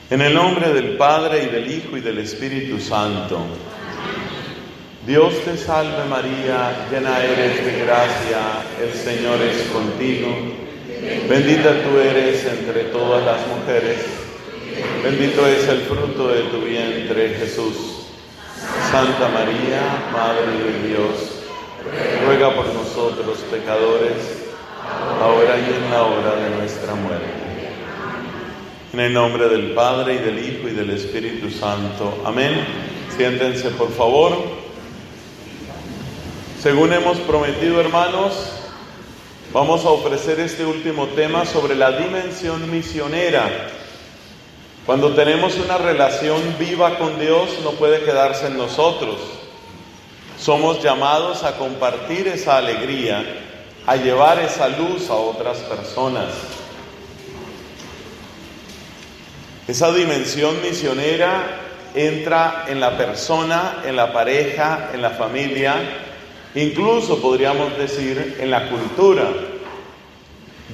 En el nombre del Padre, y del Hijo, y del Espíritu Santo. Dios te salve María, llena eres de gracia, el Señor es contigo. Bendita tú eres entre todas las mujeres, bendito es el fruto de tu vientre, Jesús. Santa María, Madre de Dios, ruega por nosotros pecadores, ahora y en la hora de nuestra muerte. En el nombre del Padre, y del Hijo, y del Espíritu Santo. Amén. Siéntense, por favor. Según hemos prometido, hermanos, vamos a ofrecer este último tema sobre la dimensión misionera. Cuando tenemos una relación viva con Dios, no puede quedarse en nosotros. Somos llamados a compartir esa alegría, a llevar esa luz a otras personas. Esa dimensión misionera entra en la persona, en la pareja, en la familia, incluso podríamos decir en la cultura.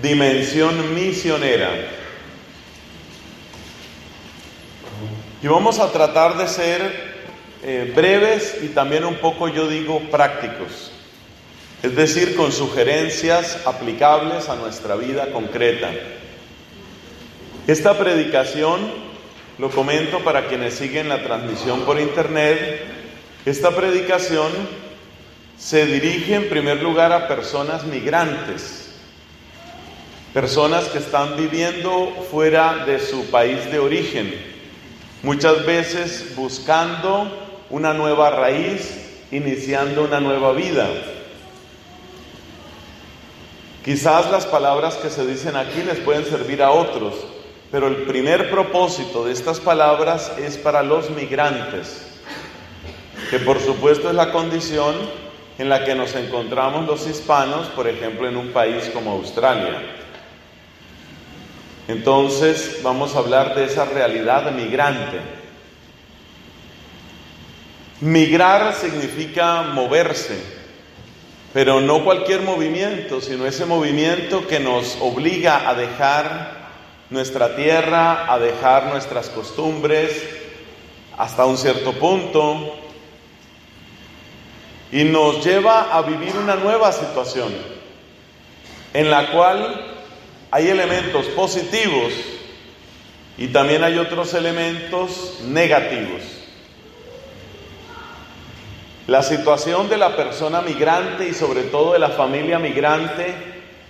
Dimensión misionera. Y vamos a tratar de ser breves y también un poco, yo digo, prácticos. Es decir, con sugerencias aplicables a nuestra vida concreta. Esta predicación, lo comento para quienes siguen la transmisión por internet, esta predicación se dirige en primer lugar a personas migrantes, personas que están viviendo fuera de su país de origen, muchas veces buscando una nueva raíz, iniciando una nueva vida. Quizás las palabras que se dicen aquí les pueden servir a otros, pero el primer propósito de estas palabras es para los migrantes, que por supuesto es la condición en la que nos encontramos los hispanos, por ejemplo, en un país como Australia. Entonces, vamos a hablar de esa realidad migrante. Migrar significa moverse, pero no cualquier movimiento, sino ese movimiento que nos obliga a dejar nuestra tierra, a dejar nuestras costumbres hasta un cierto punto, y nos lleva a vivir una nueva situación en la cual hay elementos positivos y también hay otros elementos negativos. La situación de la persona migrante y sobre todo de la familia migrante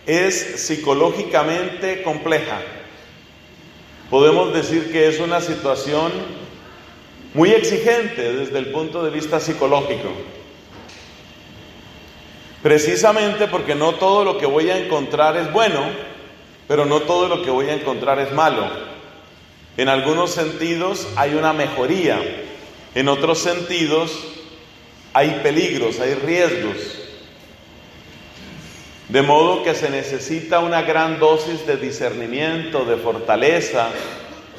es psicológicamente compleja. Podemos decir que es una situación muy exigente desde el punto de vista psicológico. Precisamente porque no todo lo que voy a encontrar es bueno, pero no todo lo que voy a encontrar es malo. En algunos sentidos hay una mejoría, en otros sentidos hay peligros, hay riesgos. De modo que se necesita una gran dosis de discernimiento, de fortaleza,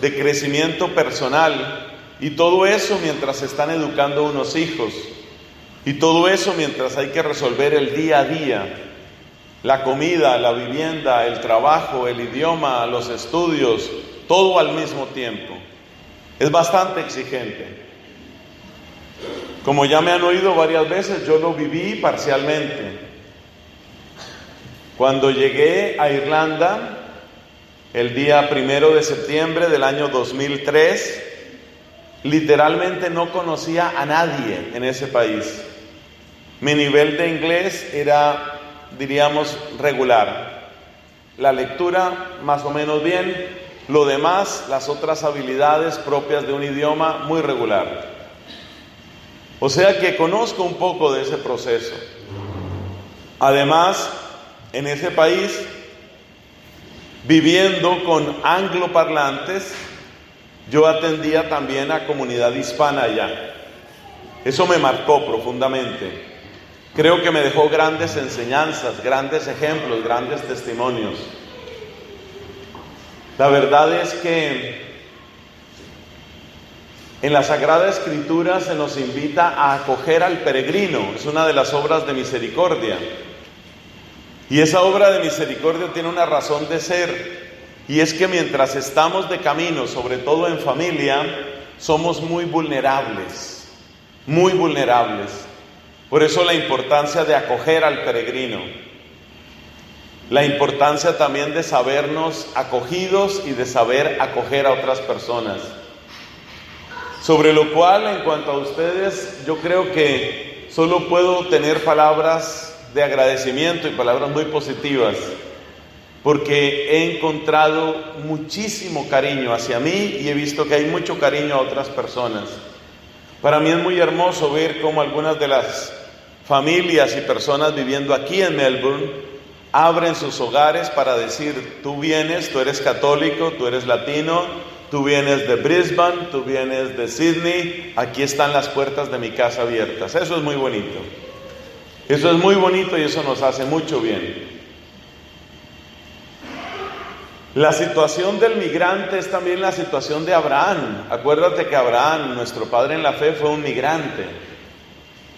de crecimiento personal, y todo eso mientras se están educando unos hijos, y todo eso mientras hay que resolver el día a día, la comida, la vivienda, el trabajo, el idioma, los estudios, todo al mismo tiempo. Es bastante exigente. Como ya me han oído varias veces, yo lo viví parcialmente. Cuando llegué a Irlanda, el día 1 de septiembre del año 2003, literalmente no conocía a nadie en ese país. Mi nivel de inglés era, diríamos, regular. La lectura, más o menos bien. Lo demás, las otras habilidades propias de un idioma, muy regular. O sea que conozco un poco de ese proceso. Además, en ese país, viviendo con angloparlantes, yo atendía también a comunidad hispana allá. Eso me marcó profundamente. Creo que me dejó grandes enseñanzas, grandes ejemplos, grandes testimonios. La verdad es que en la Sagrada Escritura se nos invita a acoger al peregrino. Es una de las obras de misericordia. Y esa obra de misericordia tiene una razón de ser, y es que mientras estamos de camino, sobre todo en familia, somos muy vulnerables, muy vulnerables. Por eso la importancia de acoger al peregrino, la importancia también de sabernos acogidos y de saber acoger a otras personas. Sobre lo cual, en cuanto a ustedes, yo creo que solo puedo tener palabras de agradecimiento y palabras muy positivas, porque he encontrado muchísimo cariño hacia mí y he visto que hay mucho cariño a otras personas. Para mí es muy hermoso ver cómo algunas de las familias y personas viviendo aquí en Melbourne abren sus hogares para decir: tú vienes, tú eres católico, tú eres latino, tú vienes de Brisbane, tú vienes de Sydney, aquí están las puertas de mi casa abiertas. Eso es muy bonito. Eso es muy bonito y eso nos hace mucho bien. La situación del migrante es también la situación de Abraham. Acuérdate que Abraham, nuestro padre en la fe, fue un migrante.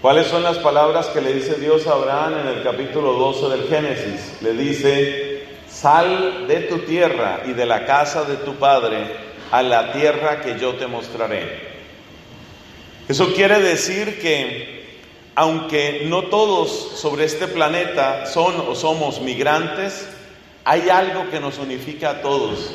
¿Cuáles son las palabras que le dice Dios a Abraham en el capítulo 12 del Génesis? Le dice: sal de tu tierra y de la casa de tu padre a la tierra que yo te mostraré. Eso quiere decir que, aunque no todos sobre este planeta son o somos migrantes, hay algo que nos unifica a todos,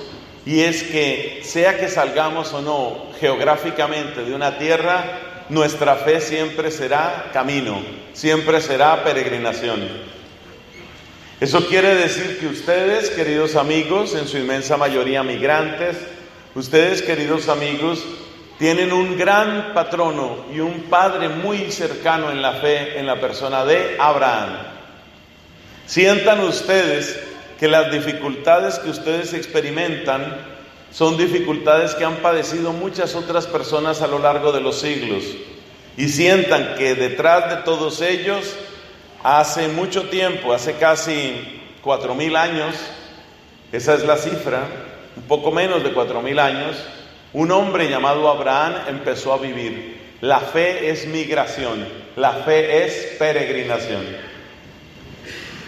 y es que sea que salgamos o no geográficamente de una tierra, nuestra fe siempre será camino, siempre será peregrinación. Eso quiere decir que ustedes, queridos amigos, en su inmensa mayoría migrantes, ustedes, queridos amigos, tienen un gran patrono y un padre muy cercano en la fe, en la persona de Abraham. Sientan ustedes que las dificultades que ustedes experimentan son dificultades que han padecido muchas otras personas a lo largo de los siglos, y sientan que detrás de todos ellos, hace mucho tiempo, hace casi 4,000 años, esa es la cifra, un poco menos de 4,000 años, un hombre llamado Abraham empezó a vivir. La fe es migración, la fe es peregrinación.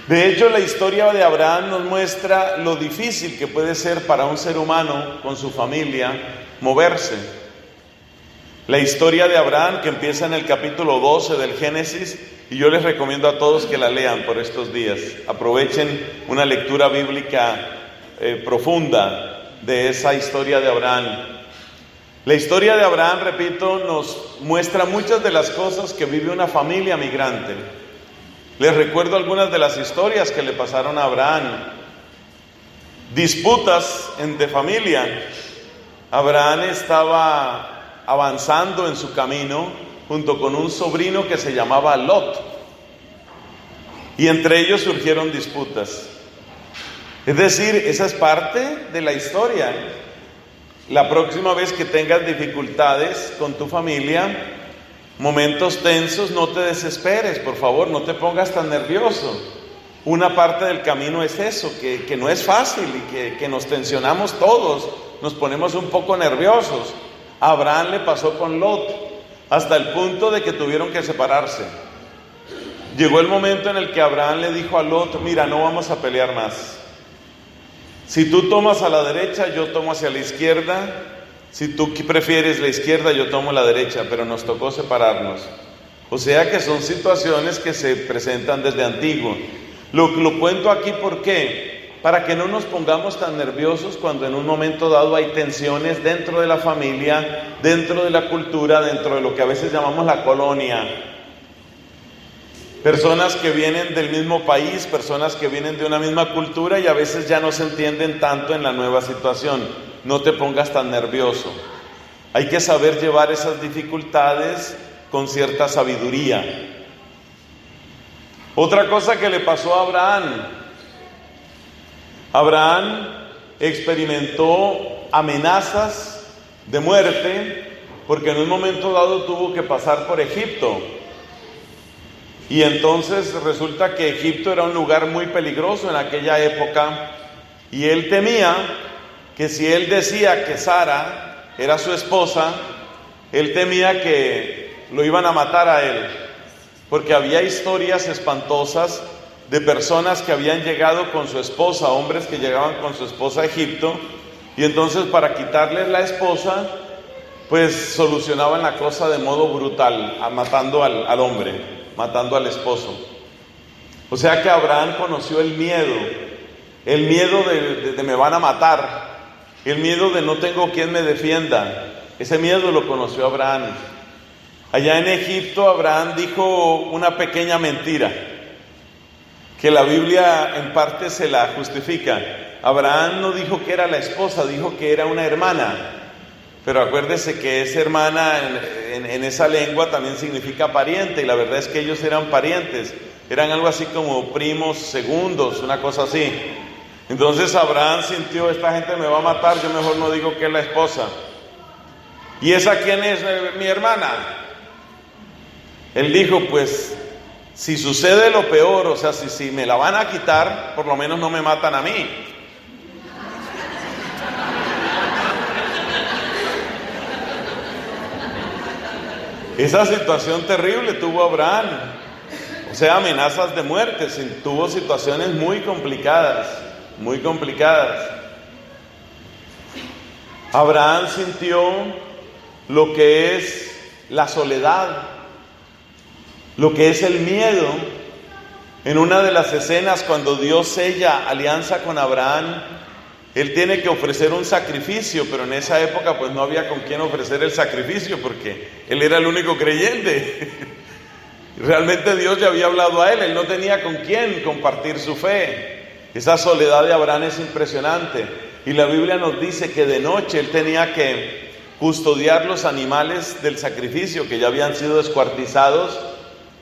De hecho, la historia de Abraham nos muestra lo difícil que puede ser para un ser humano con su familia moverse. La historia de Abraham, que empieza en el capítulo 12 del Génesis, y yo les recomiendo a todos que la lean por estos días. Aprovechen una lectura bíblica profunda de esa historia de Abraham. La historia de Abraham, repito, nos muestra muchas de las cosas que vive una familia migrante. Les recuerdo algunas de las historias que le pasaron a Abraham. Disputas de familia. Abraham estaba avanzando en su camino junto con un sobrino que se llamaba Lot. Y entre ellos surgieron disputas. Es decir, esa es parte de la historia. La próxima vez que tengas dificultades con tu familia, momentos tensos, no te desesperes, por favor, no te pongas tan nervioso. Una parte del camino es eso, que no es fácil y que nos tensionamos todos, nos ponemos un poco nerviosos. A Abraham le pasó con Lot, hasta el punto de que tuvieron que separarse. Llegó el momento en el que Abraham le dijo a Lot: mira, no vamos a pelear más. Si tú tomas a la derecha, yo tomo hacia la izquierda. Si tú prefieres la izquierda, yo tomo la derecha, pero nos tocó separarnos. O sea que son situaciones que se presentan desde antiguo. Lo cuento aquí, ¿por qué? Para que no nos pongamos tan nerviosos cuando en un momento dado hay tensiones dentro de la familia, dentro de la cultura, dentro de lo que a veces llamamos la colonia. Personas que vienen del mismo país, personas que vienen de una misma cultura y a veces ya no se entienden tanto en la nueva situación. No te pongas tan nervioso. Hay que saber llevar esas dificultades con cierta sabiduría. Otra cosa que le pasó a Abraham. Abraham experimentó amenazas de muerte porque en un momento dado tuvo que pasar por Egipto. Y entonces resulta que Egipto era un lugar muy peligroso en aquella época, y él temía que si él decía que Sara era su esposa, él temía que lo iban a matar a él, porque había historias espantosas de personas que habían llegado con su esposa, hombres que llegaban con su esposa a Egipto, y entonces para quitarles la esposa, pues solucionaban la cosa de modo brutal, matando al hombre, matando al esposo. O sea que Abraham conoció el miedo de me van a matar, el miedo de no tengo quien me defienda. Ese miedo lo conoció Abraham. Allá en Egipto, Abraham dijo una pequeña mentira, que la Biblia en parte se la justifica. Abraham no dijo que era la esposa, dijo que era una hermana. Pero acuérdese que esa hermana en esa lengua también significa pariente, y la verdad es que ellos eran parientes, eran algo así como primos segundos, una cosa así. Entonces Abraham sintió, esta gente me va a matar, yo mejor no digo que es la esposa. ¿Y esa quién es? Mi hermana. Él dijo, pues, si sucede lo peor, o sea, si me la van a quitar, por lo menos no me matan a mí. Esa situación terrible tuvo Abraham, o sea, amenazas de muerte, tuvo situaciones muy complicadas, muy complicadas. Abraham sintió lo que es la soledad, lo que es el miedo. En una de las escenas, cuando Dios sella alianza con Abraham, él tiene que ofrecer un sacrificio, pero en esa época pues no había con quién ofrecer el sacrificio, porque él era el único creyente. Realmente Dios le había hablado a él no tenía con quién compartir su fe. Esa soledad de Abraham es impresionante, y la Biblia nos dice que de noche él tenía que custodiar los animales del sacrificio que ya habían sido descuartizados,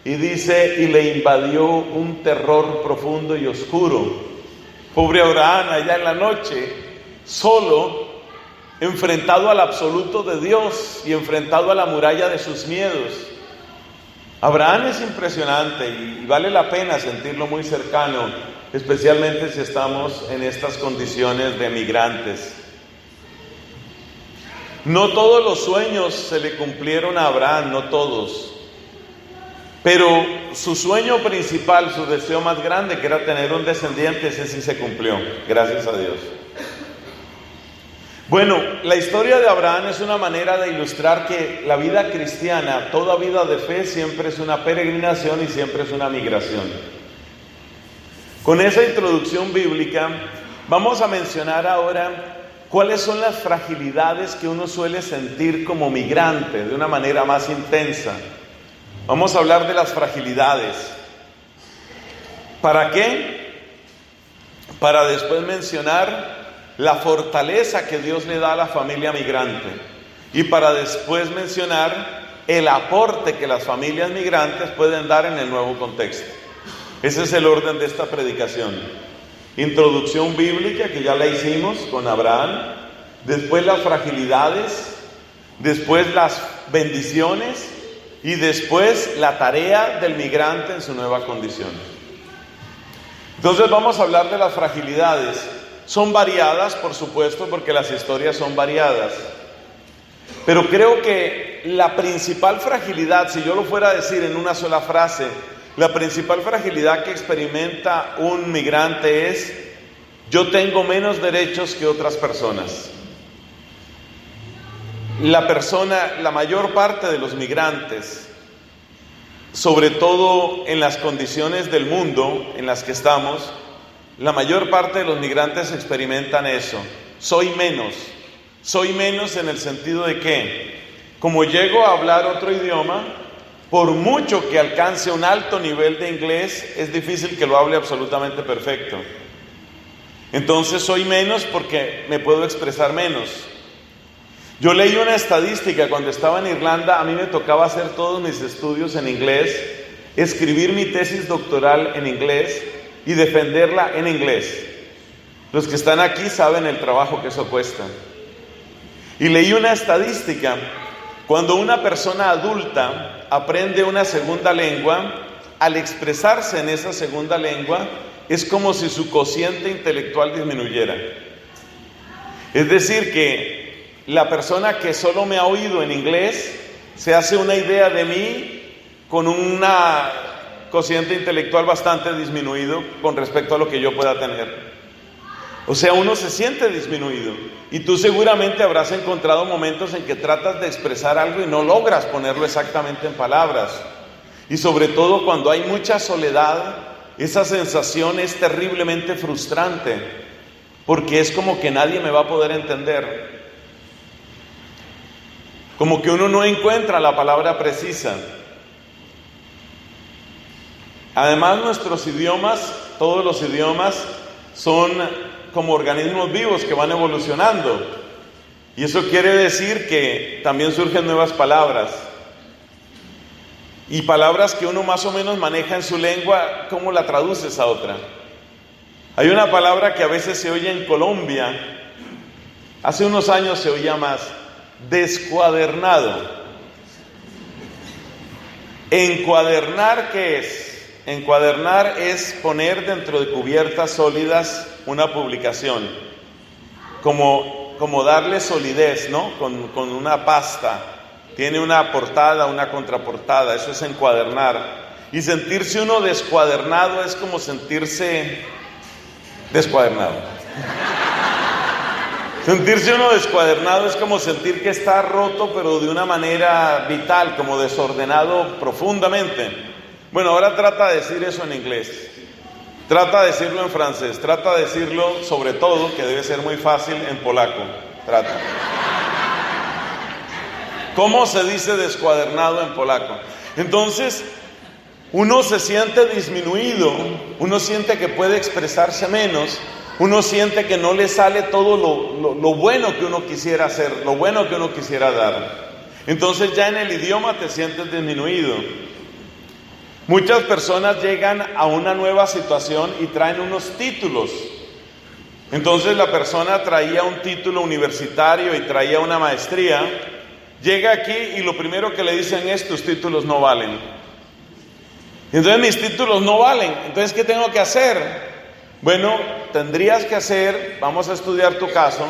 y dice, y le invadió un terror profundo y oscuro. Pobre Abraham allá en la noche, solo, enfrentado al absoluto de Dios y enfrentado a la muralla de sus miedos. Abraham es impresionante y vale la pena sentirlo muy cercano, especialmente si estamos en estas condiciones de migrantes. No todos los sueños se le cumplieron a Abraham, no todos. Pero su sueño principal, su deseo más grande, que era tener un descendiente, ese sí se cumplió, gracias a Dios. Bueno, la historia de Abraham es una manera de ilustrar que la vida cristiana, toda vida de fe, siempre es una peregrinación y siempre es una migración. Con esa introducción bíblica, vamos a mencionar ahora cuáles son las fragilidades que uno suele sentir como migrante de una manera más intensa. Vamos a hablar de las fragilidades. ¿Para qué? Para después mencionar la fortaleza que Dios le da a la familia migrante. Y para después mencionar el aporte que las familias migrantes pueden dar en el nuevo contexto. Ese es el orden de esta predicación. Introducción bíblica, que ya la hicimos con Abraham. Después las fragilidades. Después las bendiciones. Y después la tarea del migrante en su nueva condición. Entonces vamos a hablar de las fragilidades. Son variadas, por supuesto, porque las historias son variadas. Pero creo que la principal fragilidad, si yo lo fuera a decir en una sola frase, la principal fragilidad que experimenta un migrante es: yo tengo menos derechos que otras personas. La mayor parte de los migrantes, sobre todo en las condiciones del mundo en las que estamos, la mayor parte de los migrantes experimentan eso. Soy menos en el sentido de que, como llego a hablar otro idioma, por mucho que alcance un alto nivel de inglés, es difícil que lo hable absolutamente perfecto. Entonces soy menos porque me puedo expresar menos. Yo leí una estadística cuando estaba en Irlanda. A mí me tocaba hacer todos mis estudios en inglés, escribir mi tesis doctoral en inglés y defenderla en inglés. Los que están aquí saben el trabajo que eso cuesta. Y leí una estadística: cuando una persona adulta aprende una segunda lengua, al expresarse en esa segunda lengua, es como si su cociente intelectual disminuyera. Es decir, que la persona que solo me ha oído en inglés se hace una idea de mí con una cociente intelectual bastante disminuido con respecto a lo que yo pueda tener. O sea, uno se siente disminuido. Y tú seguramente habrás encontrado momentos en que tratas de expresar algo y no logras ponerlo exactamente en palabras. Y sobre todo cuando hay mucha soledad, esa sensación es terriblemente frustrante, porque es como que nadie me va a poder entender. Como que uno no encuentra la palabra precisa. Además, nuestros idiomas, todos los idiomas, son como organismos vivos que van evolucionando. Y eso quiere decir que también surgen nuevas palabras. Y palabras que uno más o menos maneja en su lengua, ¿cómo la traduces a otra? Hay una palabra que a veces se oye en Colombia, hace unos años se oía más: descuadernado. ¿Encuadernar qué es? Encuadernar es poner dentro de cubiertas sólidas una publicación, como darle solidez, ¿no? Con una pasta. Tiene una portada, una contraportada, eso es encuadernar. Y sentirse uno descuadernado es como sentirse descuadernado. Sentirse uno descuadernado es como sentir que está roto, pero de una manera vital, como desordenado profundamente. Bueno, ahora trata de decir eso en inglés. Trata de decirlo en francés. Trata de decirlo, sobre todo, que debe ser muy fácil, en polaco. Trata. ¿Cómo se dice descuadernado en polaco? Entonces, uno se siente disminuido, uno siente que puede expresarse menos, uno siente que no le sale todo lo bueno que uno quisiera hacer, lo bueno que uno quisiera dar. Entonces ya en el idioma te sientes disminuido. Muchas personas llegan a una nueva situación y traen unos títulos. Entonces la persona traía un título universitario y traía una maestría. Llega aquí y lo primero que le dicen es: tus títulos no valen. Entonces mis títulos no valen. Entonces, ¿qué tengo que hacer? Bueno, tendrías que hacer, vamos a estudiar tu caso.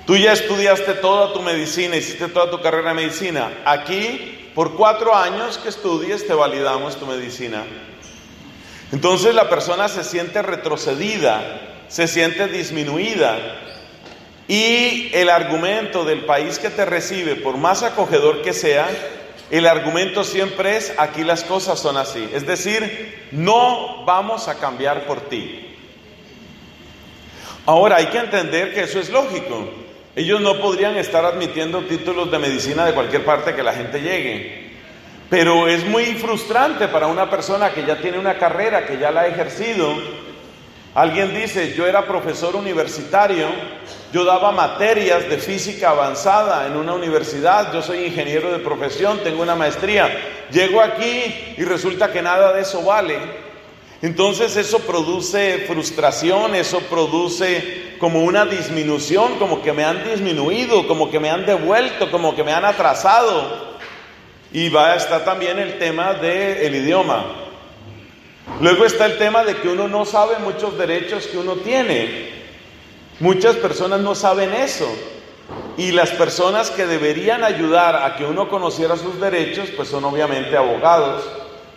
Tú ya estudiaste toda tu medicina, hiciste toda tu carrera de medicina. Aquí, por 4 años que estudies, te validamos tu medicina. Entonces la persona se siente retrocedida, se siente disminuida. Y el argumento del país que te recibe, por más acogedor que sea, el argumento siempre es: aquí las cosas son así. Es decir, no vamos a cambiar por ti. Ahora, hay que entender que eso es lógico. Ellos no podrían estar admitiendo títulos de medicina de cualquier parte que la gente llegue. Pero es muy frustrante para una persona que ya tiene una carrera, que ya la ha ejercido. Alguien dice: yo era profesor universitario, yo daba materias de física avanzada en una universidad, yo soy ingeniero de profesión, tengo una maestría. Llego aquí y resulta que nada de eso vale. Entonces eso produce frustración, eso produce como una disminución, como que me han disminuido, como que me han devuelto, como que me han atrasado. Y está también el tema del idioma. Luego está el tema de que uno no sabe muchos derechos que uno tiene. Muchas personas no saben eso. Y las personas que deberían ayudar a que uno conociera sus derechos, pues son obviamente abogados.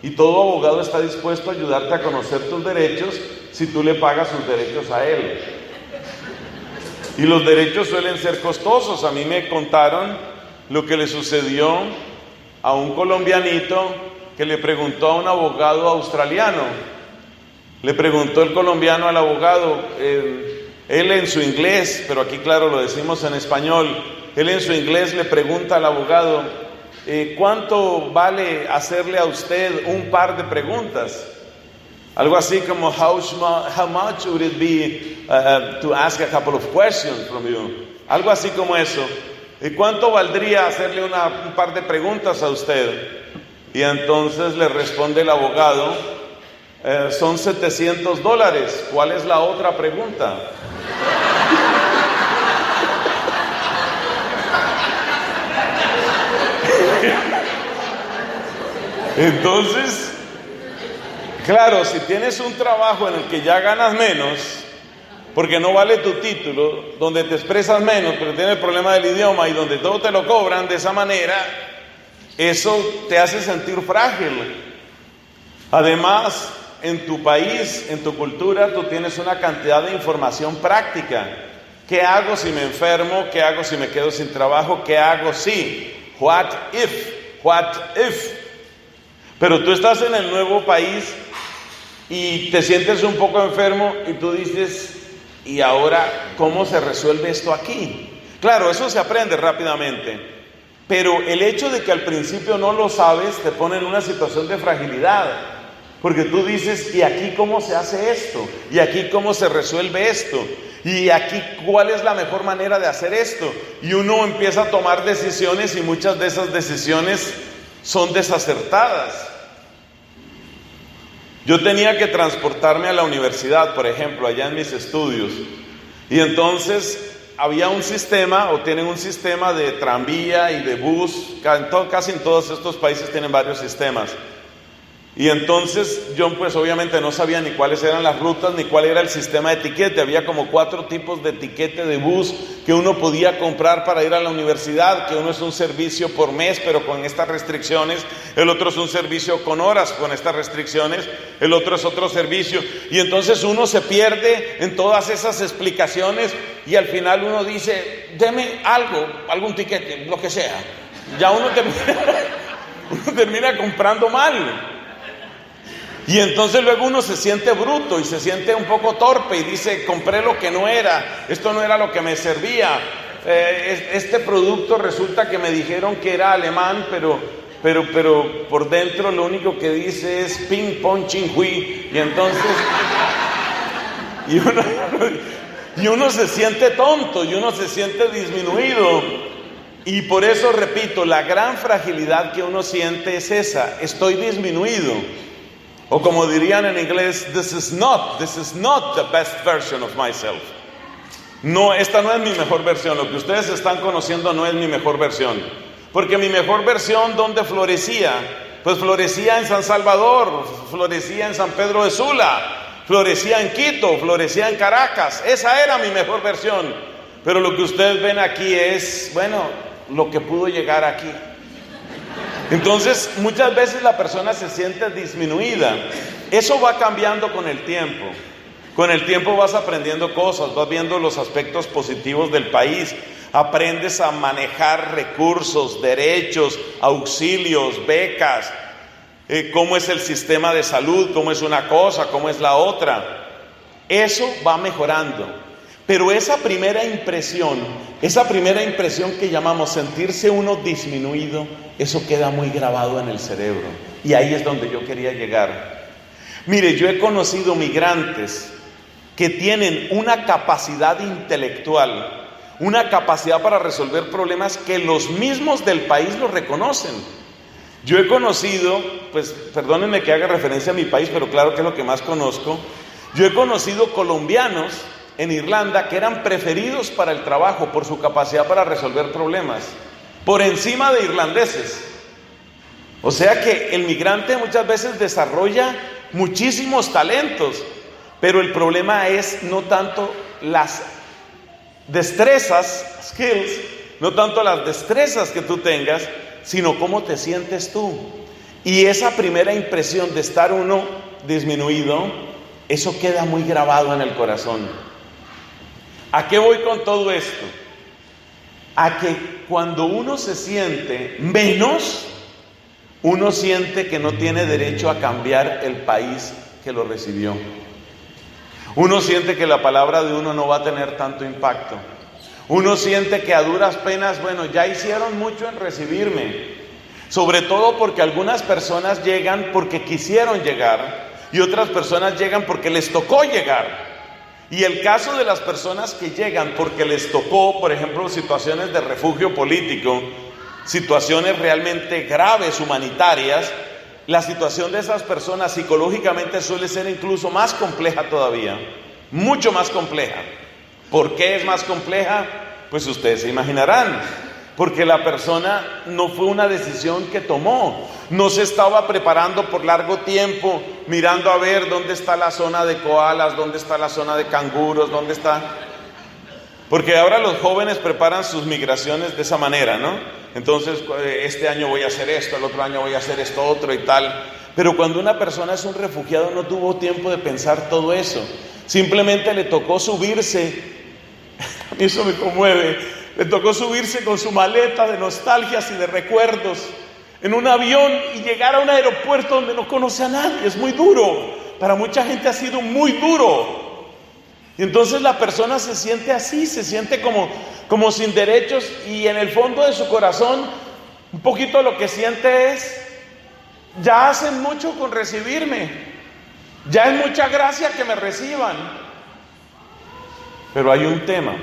Y todo abogado está dispuesto a ayudarte a conocer tus derechos si tú le pagas sus derechos a él. Y los derechos suelen ser costosos. A mí me contaron lo que le sucedió a un colombianito que le preguntó a un abogado australiano. Le preguntó el colombiano al abogado, él en su inglés, pero aquí claro lo decimos en español, él en su inglés le pregunta al abogado: ¿cuánto vale hacerle a usted un par de preguntas? Algo así como, how much would it be to ask a couple of questions from you? Algo así como eso. ¿Y cuánto valdría hacerle un par de preguntas a usted? Y entonces le responde el abogado: son $700. ¿Cuál es la otra pregunta? Entonces, claro, si tienes un trabajo en el que ya ganas menos, porque no vale tu título, donde te expresas menos, pero tienes el problema del idioma y donde todo te lo cobran de esa manera, eso te hace sentir frágil. Además, en tu país, en tu cultura, tú tienes una cantidad de información práctica. ¿Qué hago si me enfermo? ¿Qué hago si me quedo sin trabajo? ¿Qué hago si? What if? What if? Pero tú estás en el nuevo país y te sientes un poco enfermo y tú dices, ¿y ahora cómo se resuelve esto aquí? Claro, eso se aprende rápidamente, pero el hecho de que al principio no lo sabes te pone en una situación de fragilidad, porque tú dices, ¿y aquí cómo se hace esto? ¿Y aquí cómo se resuelve esto? ¿Y aquí cuál es la mejor manera de hacer esto? Y uno empieza a tomar decisiones y muchas de esas decisiones son desacertadas. Yo tenía que transportarme a la universidad, por ejemplo, allá en mis estudios, y entonces había un sistema, o tienen un sistema de tranvía y de bus, casi en todos estos países tienen varios sistemas. Y entonces yo pues obviamente no sabía ni cuáles eran las rutas, ni cuál era el sistema de etiquete. Había como 4 tipos de etiquete de bus que uno podía comprar para ir a la universidad, que uno es un servicio por mes, pero con estas restricciones. El otro es un servicio con horas, con estas restricciones. El otro es otro servicio. Y entonces uno se pierde en todas esas explicaciones y al final uno dice, deme algo, algún tiquete, lo que sea. Ya uno termina comprando mal. Y entonces luego uno se siente bruto y se siente un poco torpe y dice, compré lo que no era, esto no era lo que me servía, este producto resulta que me dijeron que era alemán, pero por dentro lo único que dice es ping pong ching hui, y entonces y uno se siente tonto y uno se siente disminuido. Y por eso repito, la gran fragilidad que uno siente es esa, estoy disminuido. O como dirían en inglés, this is not the best version of myself. No, esta no es mi mejor versión. Lo que ustedes están conociendo no es mi mejor versión. Porque mi mejor versión, ¿dónde florecía? Pues florecía en San Salvador, florecía en San Pedro de Sula, florecía en Quito, florecía en Caracas. Esa era mi mejor versión. Pero lo que ustedes ven aquí es, bueno, lo que pudo llegar aquí. Entonces, muchas veces la persona se siente disminuida. Eso va cambiando con el tiempo. Con el tiempo vas aprendiendo cosas, vas viendo los aspectos positivos del país. Aprendes a manejar recursos, derechos, auxilios, becas, cómo es el sistema de salud, cómo es una cosa, cómo es la otra. Eso va mejorando. Pero esa primera impresión que llamamos sentirse uno disminuido, eso queda muy grabado en el cerebro. Y ahí es donde yo quería llegar. Mire, yo he conocido migrantes que tienen una capacidad intelectual, una capacidad para resolver problemas que los mismos del país lo reconocen. Yo he conocido, pues perdónenme que haga referencia a mi país, pero claro que es lo que más conozco. Yo he conocido colombianos en Irlanda que eran preferidos para el trabajo por su capacidad para resolver problemas, por encima de irlandeses. O sea que el migrante muchas veces desarrolla muchísimos talentos, pero el problema es no tanto las destrezas, skills, no tanto las destrezas que tú tengas, sino cómo te sientes tú. Y esa primera impresión de estar uno disminuido, eso queda muy grabado en el corazón. ¿A qué voy con todo esto? A que cuando uno se siente menos, uno siente que no tiene derecho a cambiar el país que lo recibió. Uno siente que la palabra de uno no va a tener tanto impacto. Uno siente que a duras penas, bueno, ya hicieron mucho en recibirme. Sobre todo porque algunas personas llegan porque quisieron llegar y otras personas llegan porque les tocó llegar. Y el caso de las personas que llegan porque les tocó, por ejemplo, situaciones de refugio político, situaciones realmente graves, humanitarias, la situación de esas personas psicológicamente suele ser incluso más compleja todavía, mucho más compleja. ¿Por qué es más compleja? Pues ustedes se imaginarán, porque la persona no fue una decisión que tomó, no se estaba preparando por largo tiempo, mirando a ver dónde está la zona de koalas, dónde está la zona de canguros, dónde está... Porque ahora los jóvenes preparan sus migraciones de esa manera, ¿no? Entonces, este año voy a hacer esto, el otro año voy a hacer esto otro y tal. Pero cuando una persona es un refugiado no tuvo tiempo de pensar todo eso. Simplemente le tocó subirse, a mí eso me conmueve, le tocó subirse con su maleta de nostalgias y de recuerdos en un avión y llegar a un aeropuerto donde no conoce a nadie. Es muy duro, para mucha gente ha sido muy duro. Y entonces la persona se siente así, se siente como sin derechos, y en el fondo de su corazón un poquito lo que siente es: ya hacen mucho con recibirme, ya es mucha gracia que me reciban. Pero hay un tema,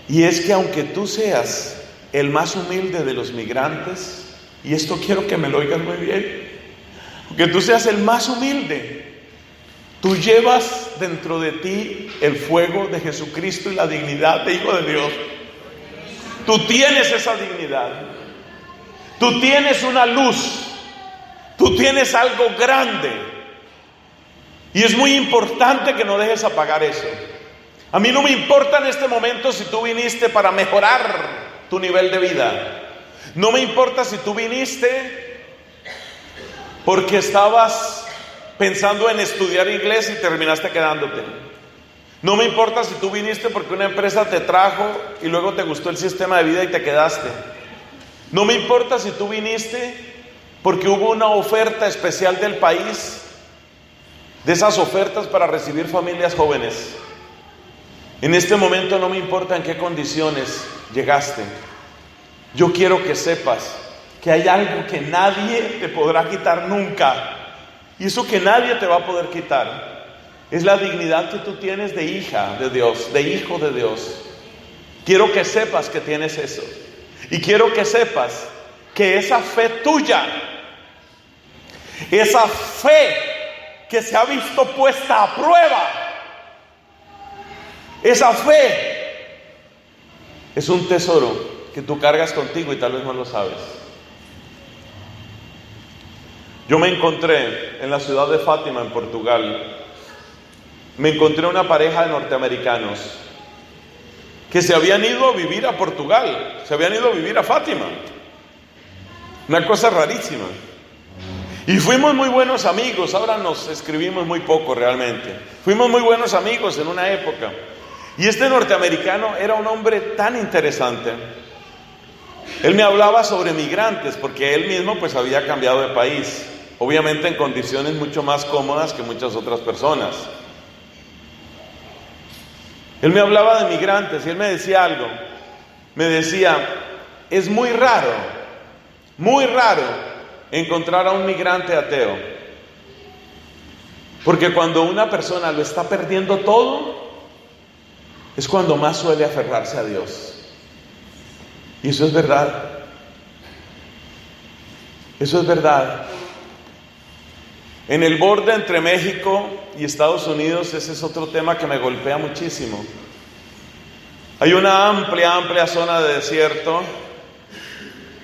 y es que aunque tú seas el más humilde de los migrantes, y esto quiero que me lo oigas muy bien, aunque tú seas el más humilde, tú llevas dentro de ti el fuego de Jesucristo y la dignidad de hijo de Dios. Tú tienes esa dignidad, tú tienes una luz, tú tienes algo grande, y es muy importante que no dejes apagar eso. A mí no me importa en este momento si tú viniste para mejorar tu nivel de vida. No me importa si tú viniste porque estabas pensando en estudiar inglés y terminaste quedándote. No me importa si tú viniste porque una empresa te trajo y luego te gustó el sistema de vida y te quedaste. No me importa si tú viniste porque hubo una oferta especial del país, de esas ofertas para recibir familias jóvenes. En este momento no me importa en qué condiciones llegaste. Yo quiero que sepas que hay algo que nadie te podrá quitar nunca. Y eso que nadie te va a poder quitar es la dignidad que tú tienes de hija de Dios, de hijo de Dios. Quiero que sepas que tienes eso. Y quiero que sepas que esa fe tuya, esa fe que se ha visto puesta a prueba, esa fe es un tesoro que tú cargas contigo y tal vez no lo sabes. Yo me encontré en la ciudad de Fátima, en Portugal, me encontré una pareja de norteamericanos que se habían ido a vivir a Portugal, se habían ido a vivir a Fátima. Una cosa rarísima. Y fuimos muy buenos amigos. Ahora nos escribimos muy poco realmente. Fuimos muy buenos amigos en una época. Y este norteamericano era un hombre tan interesante. Él me hablaba sobre migrantes, porque él mismo pues había cambiado de país, obviamente en condiciones mucho más cómodas que muchas otras personas. Él me hablaba de migrantes y él me decía algo. Me decía: es muy raro encontrar a un migrante ateo, porque cuando una persona lo está perdiendo todo, es cuando más suele aferrarse a Dios. Y eso es verdad. Eso es verdad. En el borde entre México y Estados Unidos, ese es otro tema que me golpea muchísimo. Hay una amplia zona de desierto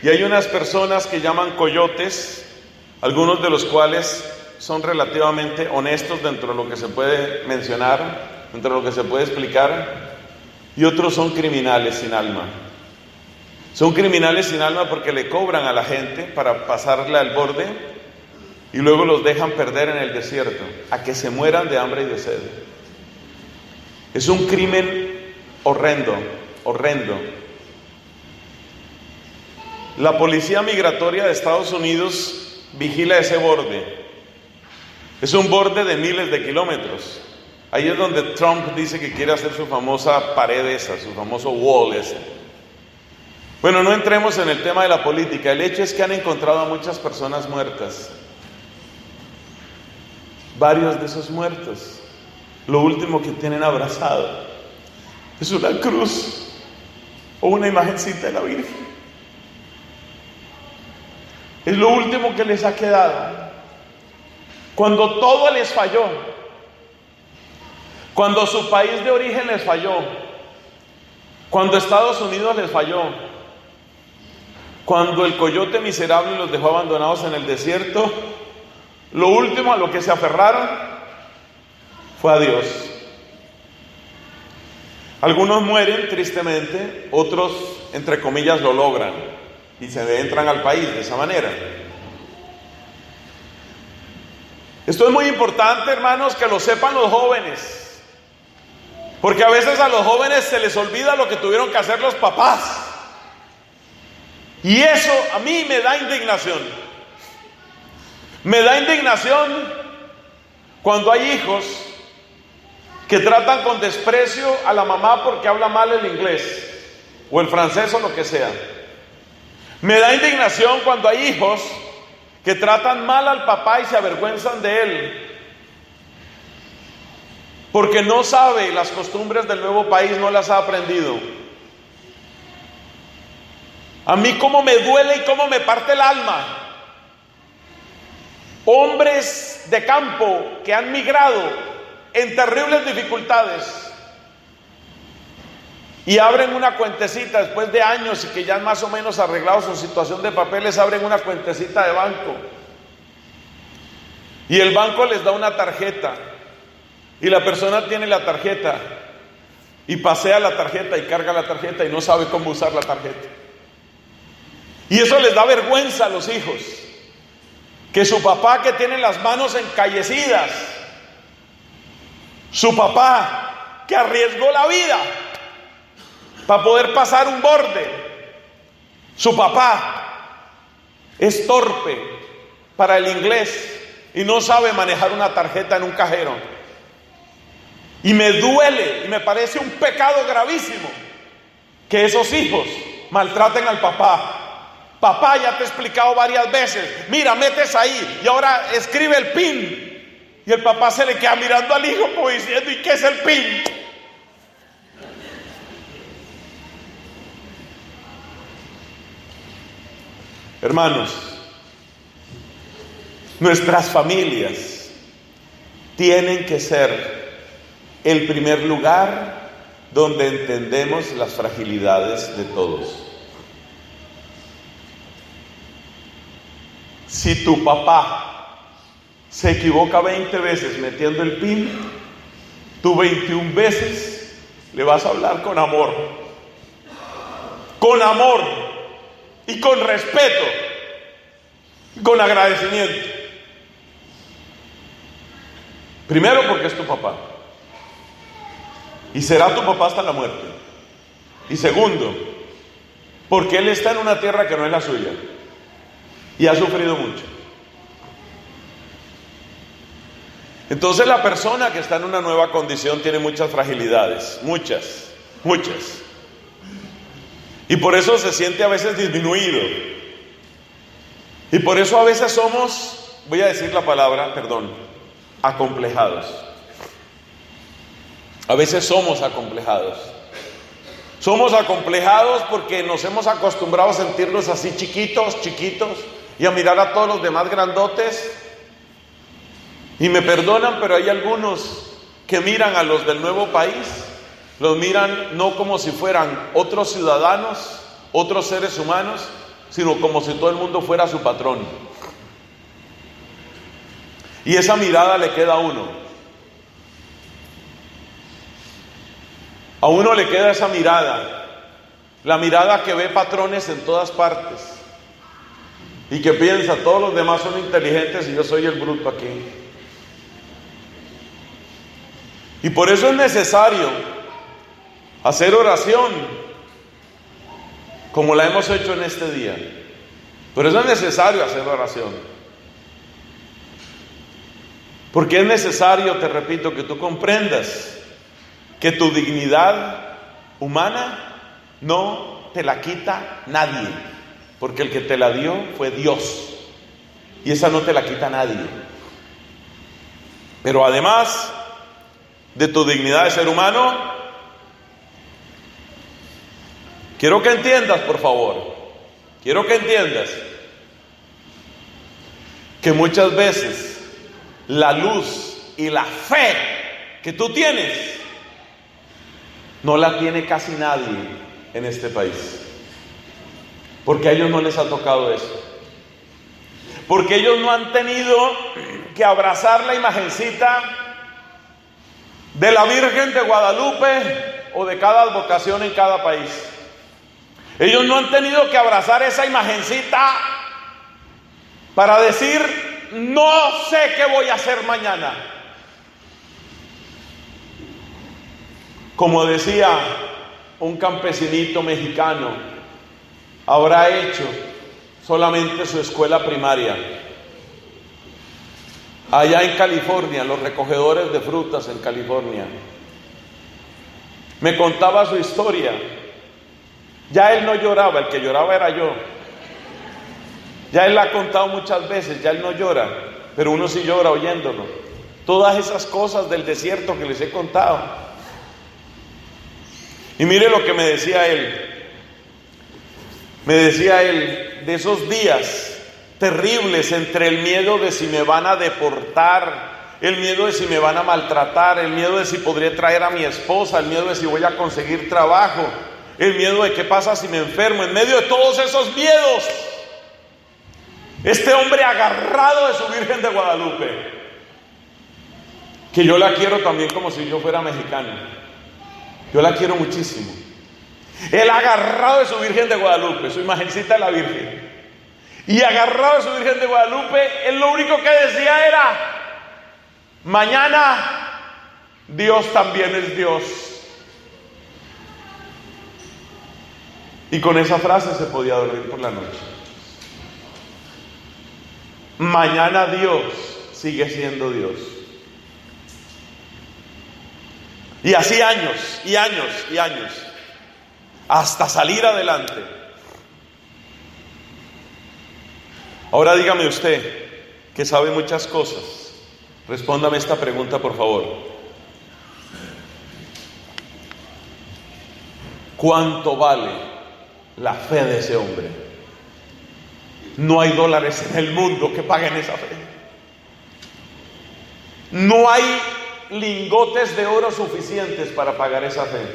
y hay unas personas que llaman coyotes, algunos de los cuales son relativamente honestos dentro de lo que se puede mencionar, dentro de lo que se puede explicar, y otros son criminales sin alma. Son criminales sin alma porque le cobran a la gente para pasarle al borde y luego los dejan perder en el desierto, a que se mueran de hambre y de sed. Es un crimen horrendo. La policía migratoria de Estados Unidos vigila ese borde. Es un borde de miles de kilómetros. Ahí es donde Trump dice que quiere hacer su famosa pared esa, su famoso wall ese. Bueno, no entremos en el tema de la política. El hecho es que han encontrado a muchas personas muertas. Varios de esos muertos, lo último que tienen abrazado es una cruz o una imagencita de la Virgen. Es lo último que les ha quedado. Cuando todo les falló, cuando su país de origen les falló, cuando Estados Unidos les falló, cuando el coyote miserable los dejó abandonados en el desierto, lo último a lo que se aferraron fue a Dios. Algunos mueren tristemente, otros, entre comillas, lo logran. y se entran al país de esa manera. Esto es muy importante, hermanos, que lo sepan los jóvenes, porque a veces a los jóvenes se les olvida lo que tuvieron que hacer los papás, y eso a mí me da indignación. Me da indignación cuando hay hijos que tratan con desprecio a la mamá porque habla mal el inglés o el francés o lo que sea. Me da indignación cuando hay hijos que tratan mal al papá y se avergüenzan de él porque no sabe las costumbres del nuevo país, no las ha aprendido. A mí cómo me duele y cómo me parte el alma. Hombres de campo que han migrado en terribles dificultades y abren una cuentecita después de años y que ya han más o menos arreglado su situación de papeles, abren una cuentecita de banco y el banco les da una tarjeta y la persona tiene la tarjeta y pasea la tarjeta y carga la tarjeta y no sabe cómo usar la tarjeta, y eso les da vergüenza a los hijos, que su papá, que tiene las manos encallecidas, su papá que arriesgó la vida para poder pasar un borde, su papá es torpe para el inglés y no sabe manejar una tarjeta en un cajero. Y me duele y me parece un pecado gravísimo que esos hijos maltraten al papá. Papá, ya te he explicado varias veces, mira, metes ahí y ahora escribe el PIN. Y el papá se le queda mirando al hijo como diciendo, ¿y qué es el PIN? Hermanos, nuestras familias tienen que ser el primer lugar donde entendemos las fragilidades de todos. Si tu papá se equivoca 20 veces metiendo el PIN, tú 21 veces le vas a hablar con amor y con respeto, con agradecimiento. Primero, porque es tu papá y será tu papá hasta la muerte. Y segundo, porque él está en una tierra que no es la suya y ha sufrido mucho. Entonces la persona que está en una nueva condición tiene muchas fragilidades, muchas. Y por eso se siente a veces disminuido. Y por eso a veces somos, voy a decir la palabra, acomplejados. A veces somos acomplejados. Somos acomplejados porque nos hemos acostumbrado a sentirnos así chiquitos, y a mirar a todos los demás grandotes. Y me perdonan, pero hay algunos que miran a los del nuevo país, los miran no como si fueran otros ciudadanos, otros seres humanos, sino como si todo el mundo fuera su patrón. Y esa mirada le queda a uno. A uno le queda esa mirada, la mirada que ve patrones en todas partes y que piensa, todos los demás son inteligentes y yo soy el bruto aquí. Y por eso es necesario hacer oración como la hemos hecho en este día. Por eso es necesario hacer oración. Porque es necesario, te repito, que tú comprendas que tu dignidad humana no te la quita nadie, porque el que te la dio fue Dios, y esa no te la quita nadie. Pero además de tu dignidad de ser humano, quiero que entiendas, por favor, que muchas veces la luz y la fe que tú tienes no la tiene casi nadie en este país, porque a ellos no les ha tocado eso, porque ellos no han tenido que abrazar la imagencita de la Virgen de Guadalupe o de cada advocación en cada país, Ellos no han tenido que abrazar esa imagencita para decir, no sé qué voy a hacer mañana. Como decía un campesinito mexicano, habrá hecho solamente su escuela primaria. Allá en California, los recogedores de frutas en California. Me contaba su historia. Ya él no lloraba, el que lloraba era yo. Ya él la ha contado muchas veces, ya él no llora, pero uno sí llora oyéndolo. Todas esas cosas del desierto que les he contado. Y mire lo que me decía él. Me decía él de esos días terribles entre el miedo de si me van a deportar, el miedo de si me van a maltratar, el miedo de si podré traer a mi esposa, el miedo de si voy a conseguir trabajo, el miedo de qué pasa si me enfermo. En medio de todos esos miedos, este hombre agarrado de su Virgen de Guadalupe, que yo la quiero también como si yo fuera mexicano, yo la quiero muchísimo. Él agarrado de su Virgen de Guadalupe, su imagencita de la Virgen, y agarrado de su Virgen de Guadalupe, él lo único que decía era, mañana Dios también es Dios. Y con esa frase se podía dormir por la noche. Mañana Dios sigue siendo Dios. Y así años y años y años, hasta salir adelante. Ahora dígame usted, que sabe muchas cosas, respóndame esta pregunta por favor. ¿Cuánto vale la fe de ese hombre? No hay dólares en el mundo que paguen esa fe. No hay lingotes de oro suficientes para pagar esa fe.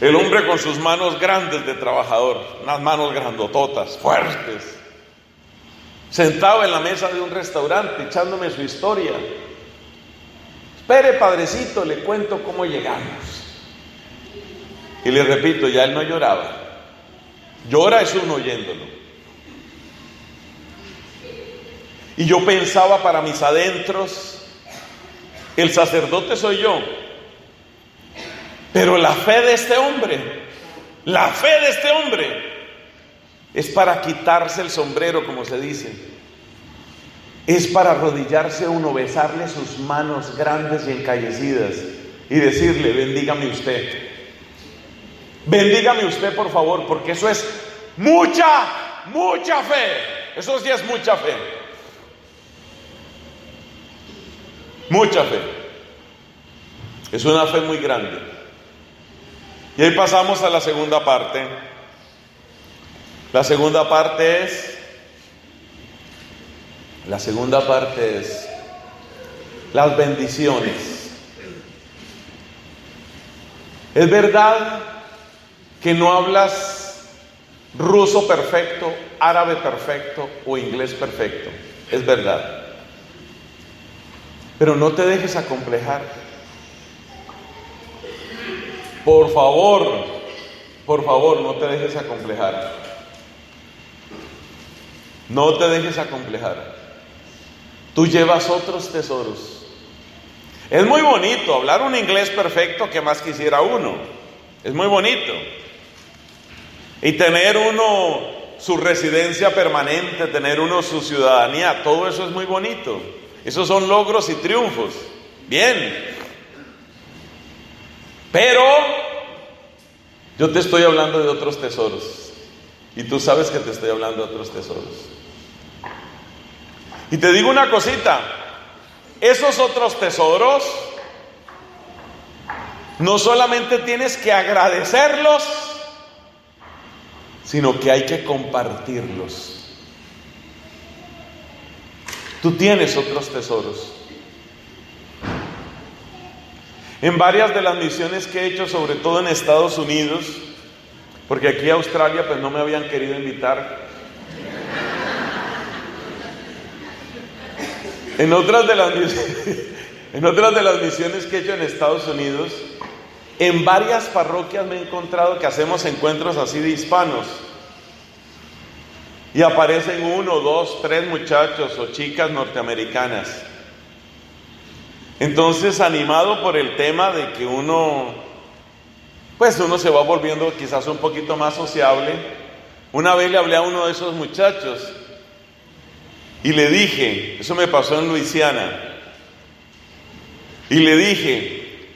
El hombre con sus manos grandes de trabajador, unas manos grandototas, fuertes, sentado en la mesa de un restaurante echándome su historia. Espere, padrecito, le cuento cómo llegamos. Y le repito, ya él no lloraba. Llora es uno oyéndolo. Y yo pensaba para mis adentros, el sacerdote soy yo. Pero la fe de este hombre, la fe de este hombre, es para quitarse el sombrero, como se dice. Es para arrodillarse uno, besarle sus manos grandes y encallecidas y decirle, bendígame usted. Bendígame usted, por favor, porque eso es mucha, mucha fe. Eso sí es mucha fe. Mucha fe. Es una fe muy grande. Y ahí pasamos a la segunda parte. La segunda parte es las bendiciones. Es verdad que no hablas ruso perfecto, árabe perfecto o inglés perfecto. Es verdad. Pero no te dejes acomplejar. Por favor, no te dejes acomplejar. No te dejes acomplejar. Tú llevas otros tesoros. Es muy bonito hablar un inglés perfecto, que más quisiera uno. Es muy bonito. Y tener uno su residencia permanente, tener uno su ciudadanía, todo eso es muy bonito. Esos son logros y triunfos. Bien. Pero yo te estoy hablando de otros tesoros. Y tú sabes que te estoy hablando de otros tesoros. Y te digo una cosita. Esos otros tesoros, no solamente tienes que agradecerlos, sino que hay que compartirlos. Tú tienes otros tesoros. En varias de las misiones que he hecho, sobre todo en Estados Unidos, porque aquí a Australia pues no me habían querido invitar. En otras de las misiones que he hecho en Estados Unidos, En varias parroquias me he encontrado que hacemos encuentros así de hispanos. Y aparecen 1, 2, 3 muchachos o chicas norteamericanas. Entonces, animado por el tema de que uno se va volviendo quizás un poquito más sociable, una vez le hablé a uno de esos muchachos y le dije, eso me pasó en Luisiana, y le dije,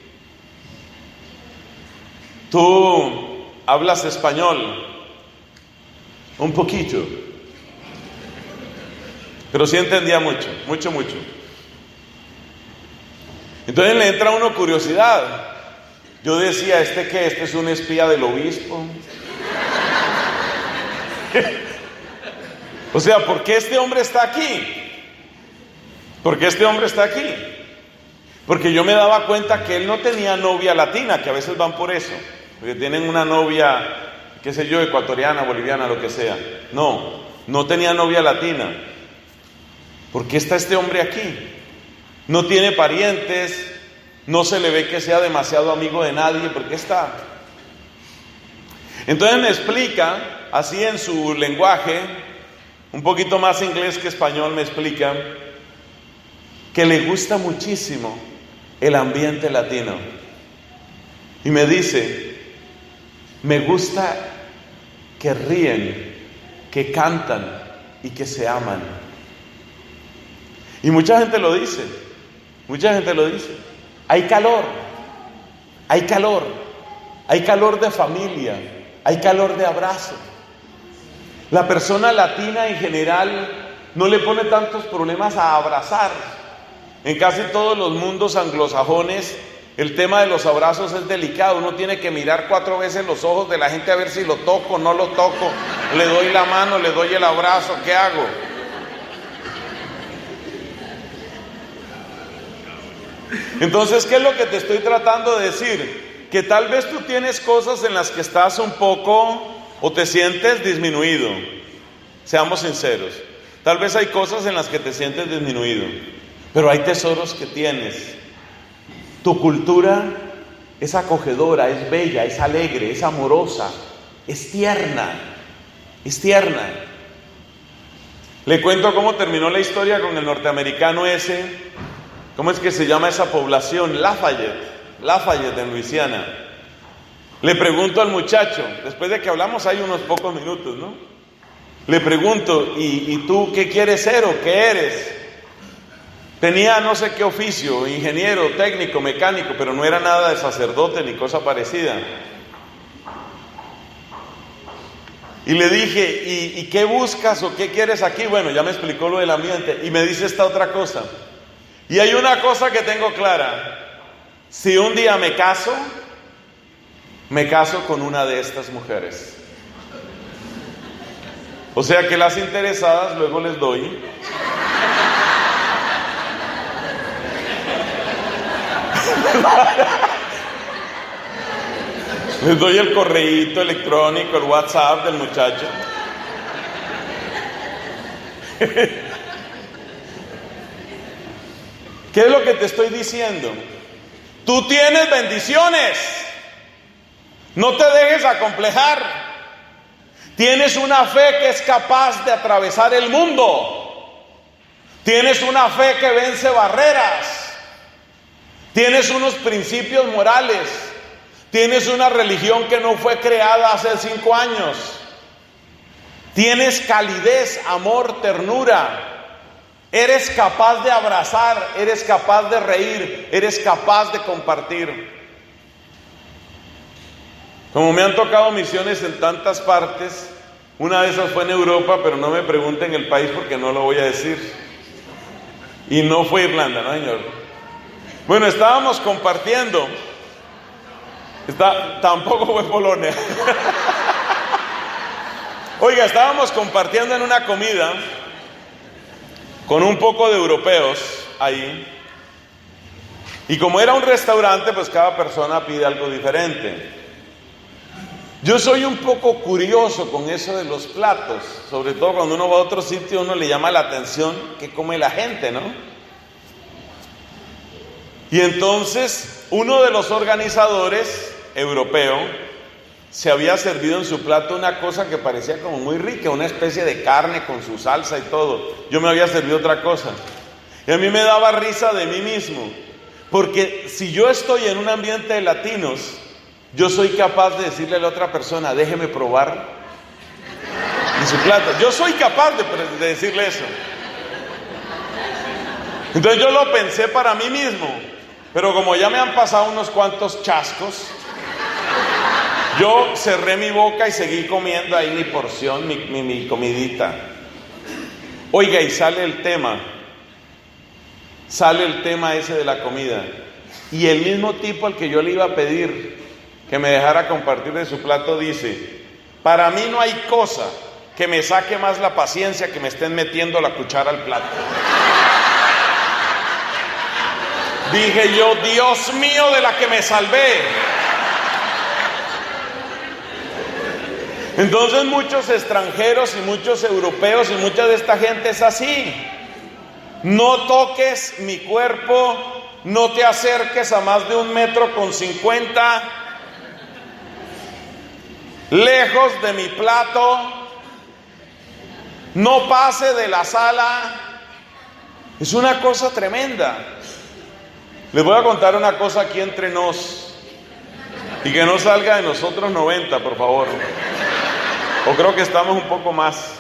¿tú hablas español? Un poquito. Pero sí entendía mucho. Entonces le entra a uno curiosidad. Yo decía, ¿este qué? ¿Este es un espía del obispo? O sea, ¿por qué este hombre está aquí? ¿Por qué este hombre está aquí? Porque yo me daba cuenta que él no tenía novia latina, que a veces van por eso, porque tienen una novia, qué sé yo, ecuatoriana, boliviana, lo que sea. No tenía novia latina. ¿Por qué está este hombre aquí? No tiene parientes, no se le ve que sea demasiado amigo de nadie. ¿Por qué está? Entonces me explica, así en su lenguaje, un poquito más inglés que español, me explica que le gusta muchísimo el ambiente latino. Y me dice, me gusta que ríen, que cantan y que se aman. Y mucha gente lo dice. Hay calor de familia, hay calor de abrazo. La persona latina en general no le pone tantos problemas a abrazar. En casi todos los mundos anglosajones, el tema de los abrazos es delicado. Uno tiene que mirar 4 veces los ojos de la gente a ver si lo toco, no lo toco, le doy la mano, le doy el abrazo, ¿qué hago? Entonces, ¿qué es lo que te estoy tratando de decir? Que tal vez tú tienes cosas en las que estás un poco o te sientes disminuido. Seamos sinceros. Tal vez hay cosas en las que te sientes disminuido, pero hay tesoros que tienes. Tu cultura es acogedora, es bella, es alegre, es amorosa, es tierna. Le cuento cómo terminó la historia con el norteamericano ese. ¿Cómo es que se llama esa población? Lafayette en Luisiana. Le pregunto al muchacho, después de que hablamos hay unos pocos minutos, ¿no? Le pregunto, ¿y tú qué quieres ser o qué eres? Tenía no sé qué oficio, ingeniero, técnico, mecánico, pero no era nada de sacerdote ni cosa parecida. Y le dije, ¿y qué buscas o qué quieres aquí? Bueno, ya me explicó lo del ambiente y me dice esta otra cosa. Y hay una cosa que tengo clara: si un día me caso con una de estas mujeres. O sea que las interesadas luego les doy. Les doy el correíto electrónico, el WhatsApp del muchacho. ¿Qué es lo que te estoy diciendo? Tú tienes bendiciones. No te dejes acomplejar. Tienes una fe que es capaz de atravesar el mundo. Tienes una fe que vence barreras. Tienes unos principios morales. Tienes una religión que no fue creada hace 5 años. Tienes calidez, amor, ternura. Eres capaz de abrazar, eres capaz de reír, eres capaz de compartir. Como me han tocado misiones en tantas partes, una de esas fue en Europa, pero no me pregunten el país porque no lo voy a decir. Y no fue Irlanda, ¿no, señor? Bueno, estábamos compartiendo. Tampoco fue Polonia. Oiga, estábamos compartiendo en una comida con un poco de europeos ahí. Y como era un restaurante, pues cada persona pide algo diferente. Yo soy un poco curioso con eso de los platos, sobre todo cuando uno va a otro sitio, uno le llama la atención qué come la gente, ¿no? Y entonces uno de los organizadores europeo, se había servido en su plato una cosa que parecía como muy rica, una especie de carne con su salsa y todo. Yo me había servido otra cosa. Y a mí me daba risa de mí mismo, porque si yo estoy en un ambiente de latinos, yo soy capaz de decirle a la otra persona, déjeme probar en su plato. Yo soy capaz de decirle eso. Entonces yo lo pensé para mí mismo, pero como ya me han pasado unos cuantos chascos, yo cerré mi boca y seguí comiendo ahí mi porción, mi comidita. Oiga, y sale el tema ese de la comida. Y el mismo tipo al que yo le iba a pedir que me dejara compartir de su plato dice, para mí no hay cosa que me saque más la paciencia que me estén metiendo la cuchara al plato. Dije yo, Dios mío, de la que me salvé. Entonces muchos extranjeros y muchos europeos y mucha de esta gente es así. No toques mi cuerpo, no te acerques a más de 1,50 m, lejos de mi plato, no pase de la sala. Es una cosa tremenda. Les voy a contar una cosa aquí entre nos, y que no salga de nosotros 90, por favor. O creo que estamos un poco más.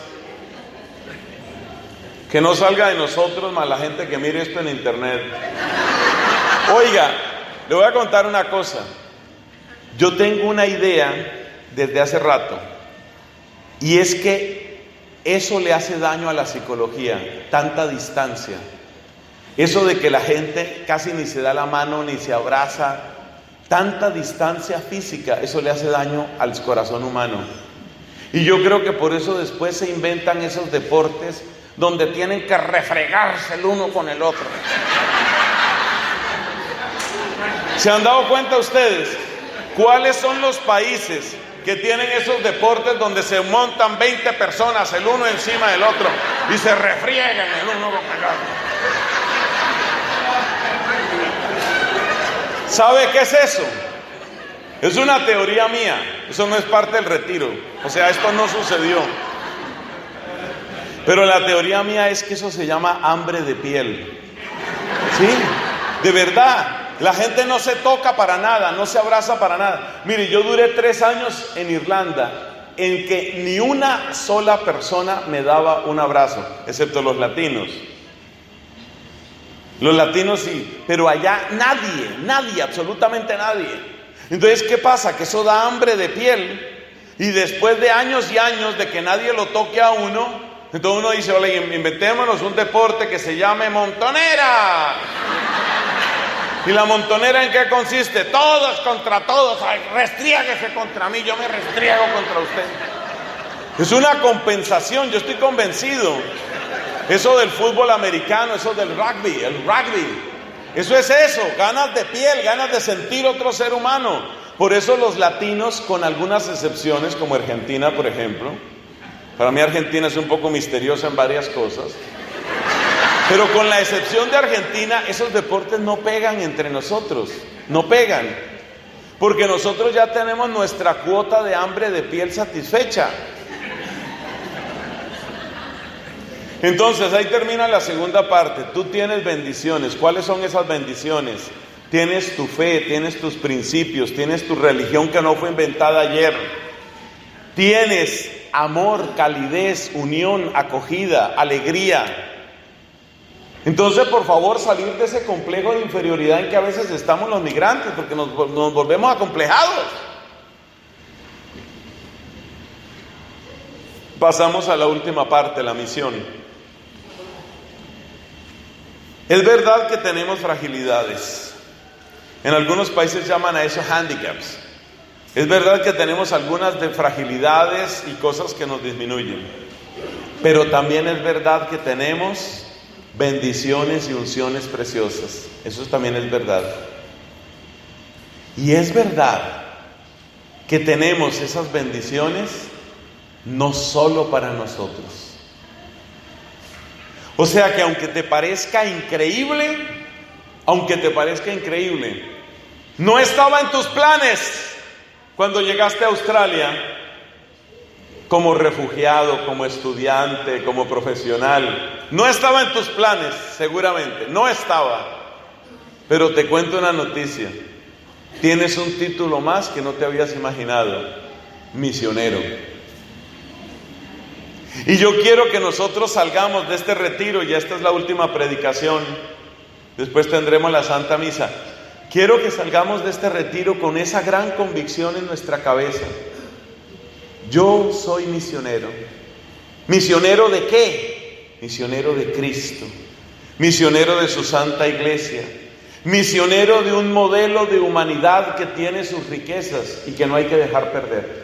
Que no salga de nosotros más la gente que mire esto en internet. Oiga, le voy a contar una cosa. Yo tengo una idea desde hace rato, y es que eso le hace daño a la psicología, tanta distancia. Eso de que la gente casi ni se da la mano ni se abraza, tanta distancia física, eso le hace daño al corazón humano. Y yo creo que por eso después se inventan esos deportes donde tienen que refregarse el uno con el otro. ¿Se han dado cuenta ustedes cuáles son los países que tienen esos deportes donde se montan 20 personas el uno encima del otro y se refriegan el uno con el otro? ¿Sabe qué es eso? Es una teoría mía, eso no es parte del retiro, o sea, esto no sucedió. Pero la teoría mía es que eso se llama hambre de piel. Sí, de verdad, la gente no se toca para nada, no se abraza para nada. Mire, yo duré 3 años en Irlanda en que ni una sola persona me daba un abrazo, excepto los latinos. Los latinos sí, pero allá nadie, absolutamente nadie. Entonces, ¿qué pasa? Que eso da hambre de piel, y después de años y años de que nadie lo toque a uno, entonces uno dice, oye, inventémonos un deporte que se llame montonera. ¿Y la montonera en qué consiste? Todos contra todos. Ay, restriéguese contra mí, yo me restriego contra usted. Es una compensación, yo estoy convencido. Eso del fútbol americano, eso del rugby, eso es eso, ganas de piel, ganas de sentir otro ser humano. Por eso los latinos, con algunas excepciones, como Argentina, por ejemplo, para mí Argentina es un poco misteriosa en varias cosas, pero con la excepción de Argentina, esos deportes no pegan entre nosotros, no pegan, porque nosotros ya tenemos nuestra cuota de hambre de piel satisfecha. Entonces ahí termina la segunda parte. Tú tienes bendiciones. ¿Cuáles son esas bendiciones? Tienes tu fe, tienes tus principios, tienes tu religión que no fue inventada ayer. Tienes amor, calidez, unión, acogida, alegría. Entonces, por favor, salir de ese complejo de inferioridad en que a veces estamos los migrantes, porque nos volvemos acomplejados. Pasamos a la última parte, la misión. Es verdad que tenemos fragilidades. En algunos países llaman a eso handicaps. Es verdad que tenemos algunas de fragilidades y cosas que nos disminuyen. Pero también es verdad que tenemos bendiciones y unciones preciosas. Eso también es verdad. Y es verdad que tenemos esas bendiciones no solo para nosotros. O sea que aunque te parezca increíble, no estaba en tus planes, Cuando llegaste a Australia, como refugiado, como estudiante, como profesional, no estaba en tus planes, seguramente, no estaba. Pero te cuento una noticia. Tienes un título más que no te habías imaginado: misionero. Y yo quiero que nosotros salgamos de este retiro, y esta es la última predicación, después tendremos la Santa Misa. Quiero que salgamos de este retiro con esa gran convicción en nuestra cabeza: yo soy misionero. ¿Misionero de qué? Misionero de Cristo, misionero de su Santa Iglesia, misionero de un modelo de humanidad que tiene sus riquezas y que no hay que dejar perder.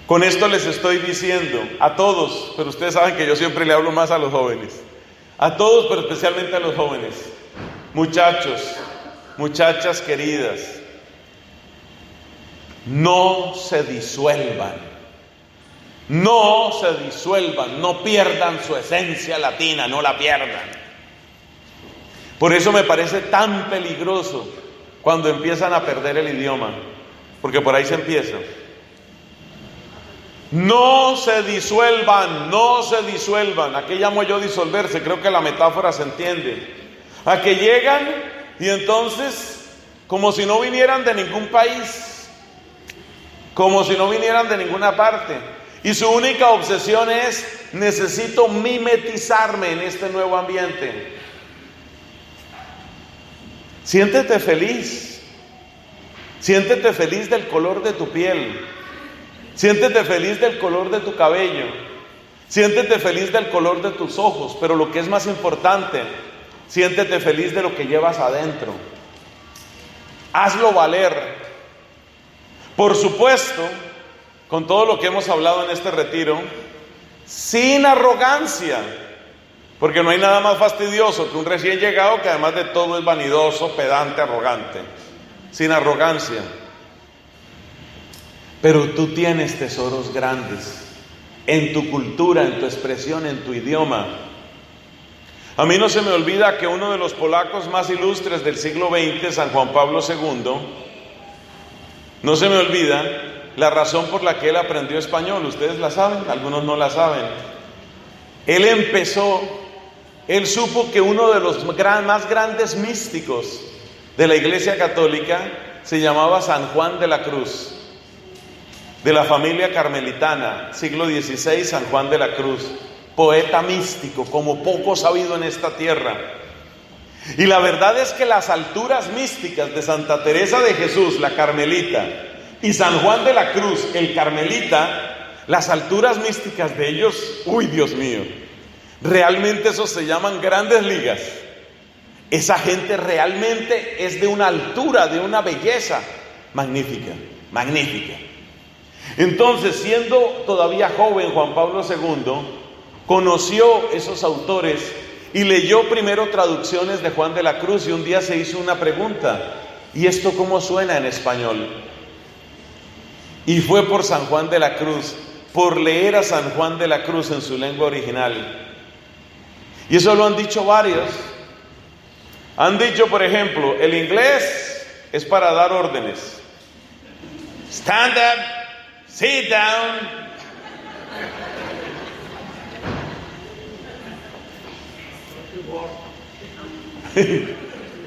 Con esto les estoy diciendo a todos, pero ustedes saben que yo siempre le hablo más a los jóvenes, a todos, pero especialmente a los jóvenes: muchachos, muchachas queridas, no se disuelvan, no se disuelvan, no pierdan su esencia latina, no la pierdan. Por eso me parece tan peligroso cuando empiezan a perder el idioma, porque por ahí se empieza. No se disuelvan, no se disuelvan. ¿A qué llamo yo disolverse? Creo que la metáfora se entiende. A que llegan y entonces, como si no vinieran de ningún país, como si no vinieran de ninguna parte, y su única obsesión es: necesito mimetizarme en este nuevo ambiente. Siéntete feliz. Siéntete feliz del color de tu piel. Siéntete feliz del color de tu cabello. Siéntete feliz del color de tus ojos. Pero lo que es más importante, siéntete feliz de lo que llevas adentro. Hazlo valer. Por supuesto, con todo lo que hemos hablado en este retiro, sin arrogancia. Porque no hay nada más fastidioso que un recién llegado que además de todo es vanidoso, pedante, arrogante. Sin arrogancia. Pero tú tienes tesoros grandes en tu cultura, en tu expresión, en tu idioma. A mí no se me olvida que uno de los polacos más ilustres del siglo XX, San Juan Pablo II, no se me olvida la razón por la que él aprendió español. Ustedes la saben, algunos no la saben. Él supo que uno de los más grandes místicos de la Iglesia Católica se llamaba San Juan de la Cruz, de la familia carmelitana, siglo XVI, San Juan de la Cruz, poeta místico como poco sabido en esta tierra. Y la verdad es que las alturas místicas de Santa Teresa de Jesús, la carmelita, y San Juan de la Cruz, el carmelita, las alturas místicas de ellos, uy, Dios mío, realmente esos se llaman grandes ligas. Esa gente realmente es de una altura, de una belleza magnífica, magnífica. Entonces, siendo todavía joven, Juan Pablo II conoció esos autores y leyó primero traducciones de Juan de la Cruz, y un día se hizo una pregunta: ¿y esto cómo suena en español? Y fue por San Juan de la Cruz, por leer a San Juan de la Cruz en su lengua original. Y eso lo han dicho varios. Han dicho, por ejemplo, el inglés es para dar órdenes. Stand up. Sit down.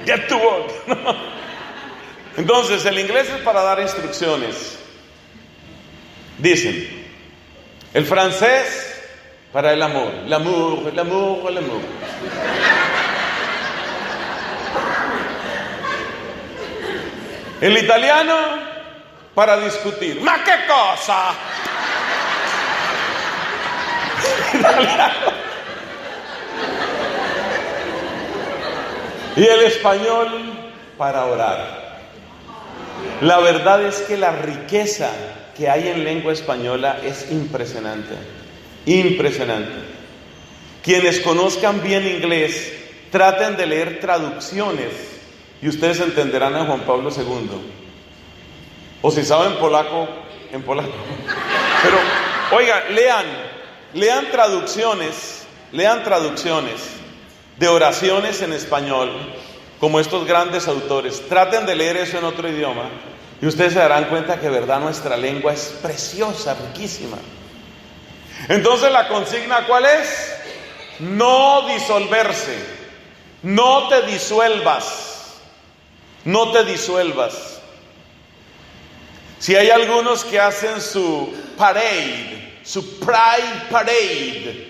Get to work. Entonces, el inglés es para dar instrucciones, dicen. El francés para el amor. L'amour, l'amour, l'amour. El italiano para discutir. ¡Ma qué cosa! Y el español para orar. La verdad es que la riqueza que hay en lengua española es impresionante. Impresionante. Quienes conozcan bien inglés, traten de leer traducciones y ustedes entenderán a Juan Pablo II. O si saben polaco, en polaco. Pero, oiga, lean traducciones de oraciones en español como estos grandes autores. Traten de leer eso en otro idioma y ustedes se darán cuenta que de verdad nuestra lengua es preciosa, riquísima. Entonces la consigna, ¿cuál es? No disolverse. No te disuelvas. No te disuelvas. Si hay algunos que hacen su parade, su pride parade,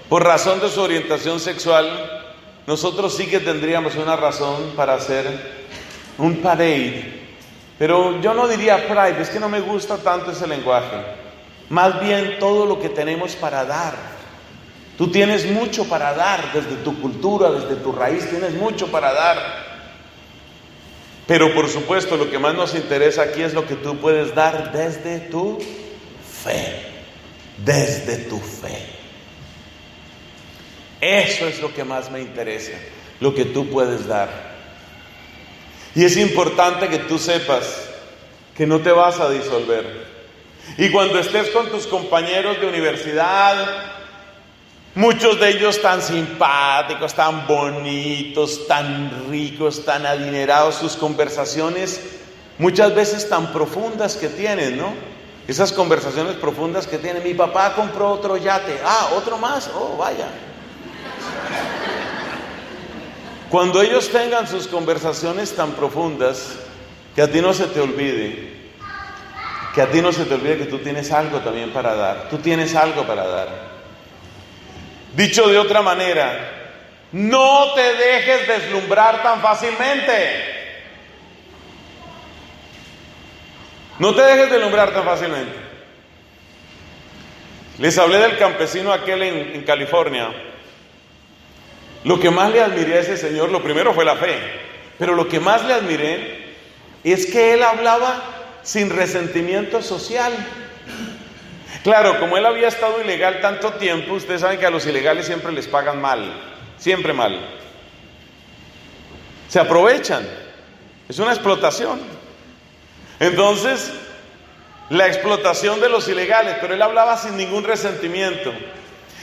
por razón de su orientación sexual, nosotros sí que tendríamos una razón para hacer un parade. Pero yo no diría pride, es que no me gusta tanto ese lenguaje. Más bien todo lo que tenemos para dar. Tú tienes mucho para dar, desde tu cultura, desde tu raíz, tienes mucho para dar. Pero por supuesto lo que más nos interesa aquí es lo que tú puedes dar desde tu fe. Desde tu fe. Eso es lo que más me interesa, lo que tú puedes dar. Y es importante que tú sepas que no te vas a disolver. Y cuando estés con tus compañeros de universidad, muchos de ellos tan simpáticos, tan bonitos, tan ricos, tan adinerados, sus conversaciones muchas veces tan profundas que tienen, ¿no? Esas conversaciones profundas que tienen. Mi papá compró otro yate. Ah, otro más. Oh, vaya. Cuando ellos tengan sus conversaciones tan profundas, que a ti no se te olvide, que tú tienes algo también para dar. Tú tienes algo para dar. Dicho de otra manera, no te dejes deslumbrar tan fácilmente. No te dejes deslumbrar tan fácilmente. Les hablé del campesino aquel en California. Lo que más le admiré a ese señor, lo primero fue la fe, pero lo que más le admiré es que él hablaba sin resentimiento social. Claro, como él había estado ilegal tanto tiempo, ustedes saben que a los ilegales siempre les pagan mal, siempre mal. Se aprovechan, es una explotación. Entonces, la explotación de los ilegales, pero él hablaba sin ningún resentimiento.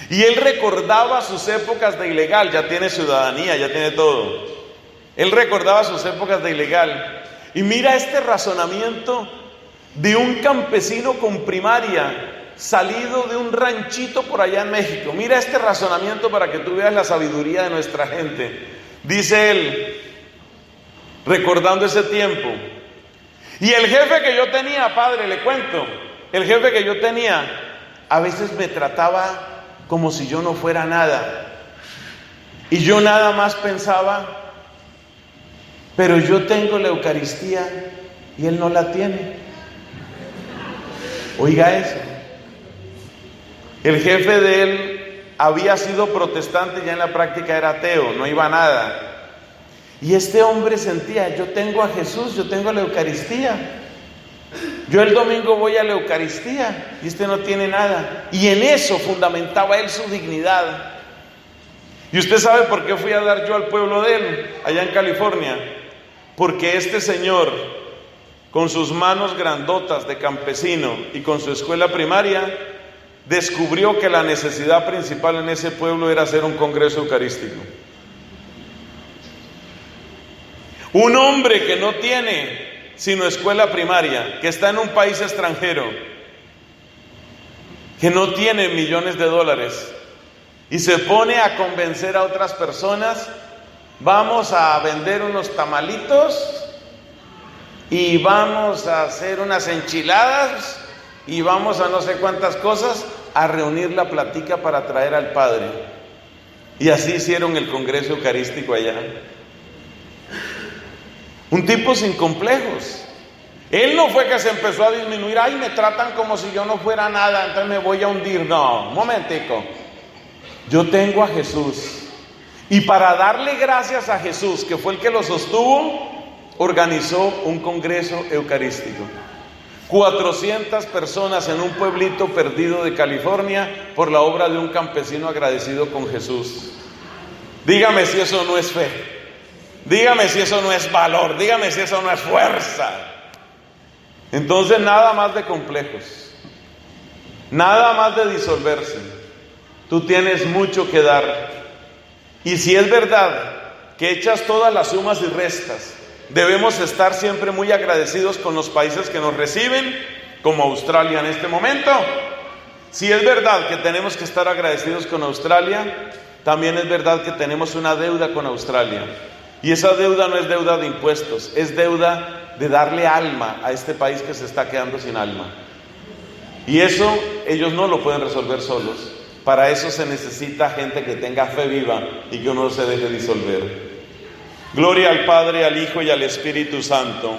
Y él recordaba sus épocas de ilegal, ya tiene ciudadanía, ya tiene todo. Él recordaba sus épocas de ilegal. Y mira este razonamiento de un campesino con primaria, salido de un ranchito por allá en México. Mira este razonamiento para que tú veas la sabiduría de nuestra gente. Dice él, recordando ese tiempo. Y el jefe que yo tenía, padre, le cuento, el jefe que yo tenía, a veces me trataba como si yo no fuera nada. Y yo nada más pensaba, pero yo tengo la Eucaristía y él no la tiene. Oiga eso. El jefe de él había sido protestante, ya en la práctica era ateo, no iba a nada. Y este hombre sentía, yo tengo a Jesús, yo tengo la Eucaristía. Yo el domingo voy a la Eucaristía y este no tiene nada. Y en eso fundamentaba él su dignidad. ¿Y usted sabe por qué fui a dar yo al pueblo de él, allá en California? Porque este señor, con sus manos grandotas de campesino y con su escuela primaria, descubrió que la necesidad principal en ese pueblo era hacer un congreso eucarístico. Un hombre que no tiene sino escuela primaria, que está en un país extranjero, que no tiene millones de dólares, y se pone a convencer a otras personas, vamos a vender unos tamalitos, y vamos a hacer unas enchiladas, y vamos a no sé cuántas cosas, a reunir la platica para traer al Padre. Y así hicieron el congreso eucarístico allá. Un tipo sin complejos. Él no fue que se empezó a disminuir, ay, me tratan como si yo no fuera nada, entonces me voy a hundir. No, un momentico. Yo tengo a Jesús. Y para darle gracias a Jesús, que fue el que lo sostuvo, organizó un congreso eucarístico. 400 personas en un pueblito perdido de California por la obra de un campesino agradecido con Jesús. Dígame si eso no es fe. Dígame si eso no es valor, dígame si eso no es fuerza. Entonces nada más de complejos, nada más de disolverse. Tú tienes mucho que dar. Y si es verdad que hechas todas las sumas y restas, debemos estar siempre muy agradecidos con los países que nos reciben, como Australia en este momento. Si es verdad que tenemos que estar agradecidos con Australia, también es verdad que tenemos una deuda con Australia. Y esa deuda no es deuda de impuestos, es deuda de darle alma a este país que se está quedando sin alma. Y eso ellos no lo pueden resolver solos. Para eso se necesita gente que tenga fe viva y que no se deje disolver. Gloria al Padre, al Hijo y al Espíritu Santo.